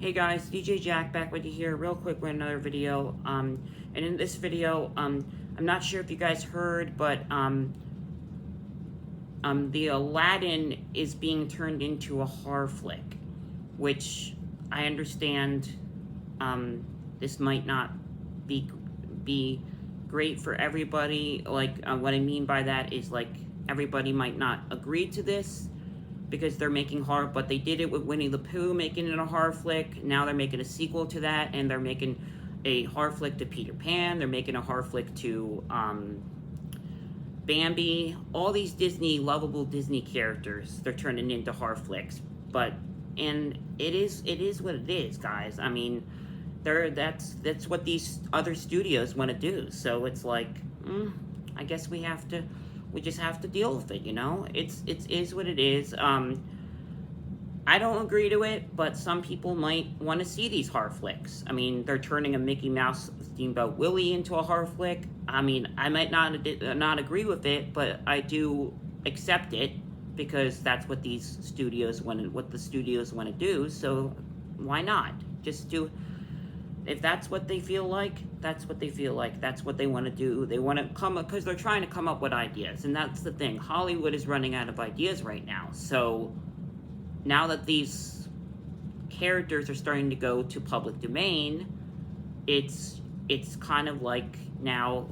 Hey guys, DJ Jack back with you here real quick with another video. And in this video, I'm not sure if you guys heard, but the Aladdin is being turned into a horror flick, which I understand this might not be great for everybody. Like what I mean by that is like everybody might not agree to this, because they're making horror, but they did it with Winnie the Pooh, making it a horror flick. Now they're making a sequel to that, and they're making a horror flick to Peter Pan. They're making a horror flick to Bambi. All these lovable Disney characters, they're turning into horror flicks. And it is what it is, guys. I mean, that's what these other studios want to do. So it's like, I guess we just have to deal with it, you know? It is what it is. I don't agree to it, but some people might want to see these horror flicks. I mean, they're turning a Mickey Mouse Steamboat Willie into a horror flick. I mean, I might not agree with it, but I do accept it because that's what these studios what the studios want to do. So why not? Just do. If that's what they feel like, that's what they feel like. That's what they want to do. They want to come up, because they're trying to come up with ideas. And that's the thing. Hollywood is running out of ideas right now. So now that these characters are starting to go to public domain, it's kind of like now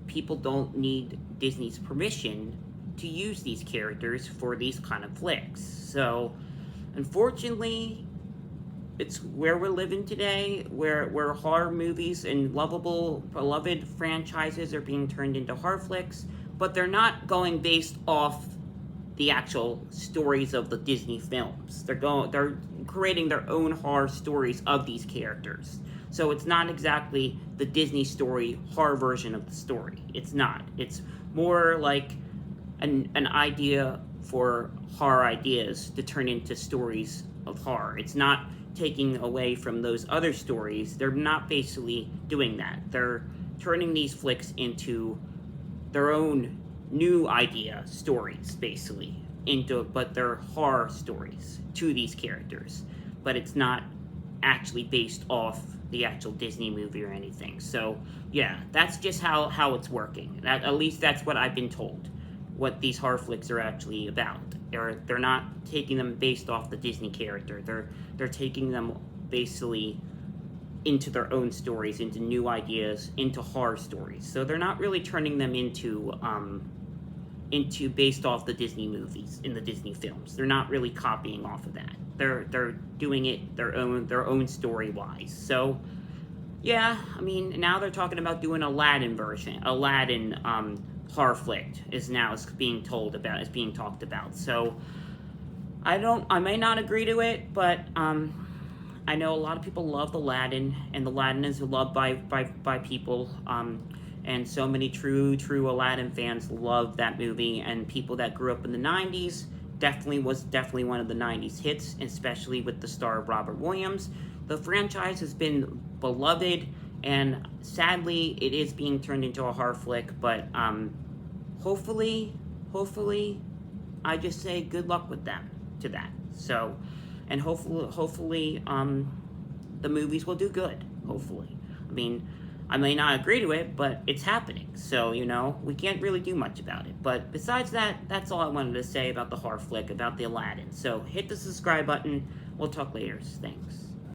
people don't need Disney's permission to use these characters for these kind of flicks. So unfortunately, it's where we're living today, where horror movies and beloved franchises are being turned into horror flicks, but they're not going based off the actual stories of the Disney films. They're creating their own horror stories of these characters. So it's not exactly the Disney story horror version of the story. It's not. It's more like an idea for horror ideas to turn into stories of horror. It's not taking away from those other stories. They're not basically doing that. They're turning these flicks into their own new idea stories, basically, but they're horror stories to these characters. But it's not actually based off the actual Disney movie or anything. So yeah, that's just how it's working. At least that's what I've been told, what these horror flicks are actually about. They're not taking them based off the Disney character. They're taking them basically into their own stories, into new ideas, into horror stories. So they're not really turning them into based off the Disney movies in the Disney films. They're not really copying off of that. They're doing it their own story wise. So yeah, I mean, now they're talking about doing Aladdin version. Aladdin horror flick is being talked about. So I may not agree to it, but I know a lot of people love Aladdin, and Aladdin is loved by people, and so many true Aladdin fans love that movie, and people that grew up in the 90s was definitely one of the 90s hits, especially with the star of Robert Williams. The franchise has been beloved, and sadly it is being turned into a horror flick, but hopefully I just say good luck with that. So, and hopefully the movies will do good. Hopefully. I mean, I may not agree to it, but it's happening. So, you know, we can't really do much about it. But besides that, that's all I wanted to say about the horror flick, about the Aladdin. So hit the subscribe button. We'll talk later. Thanks.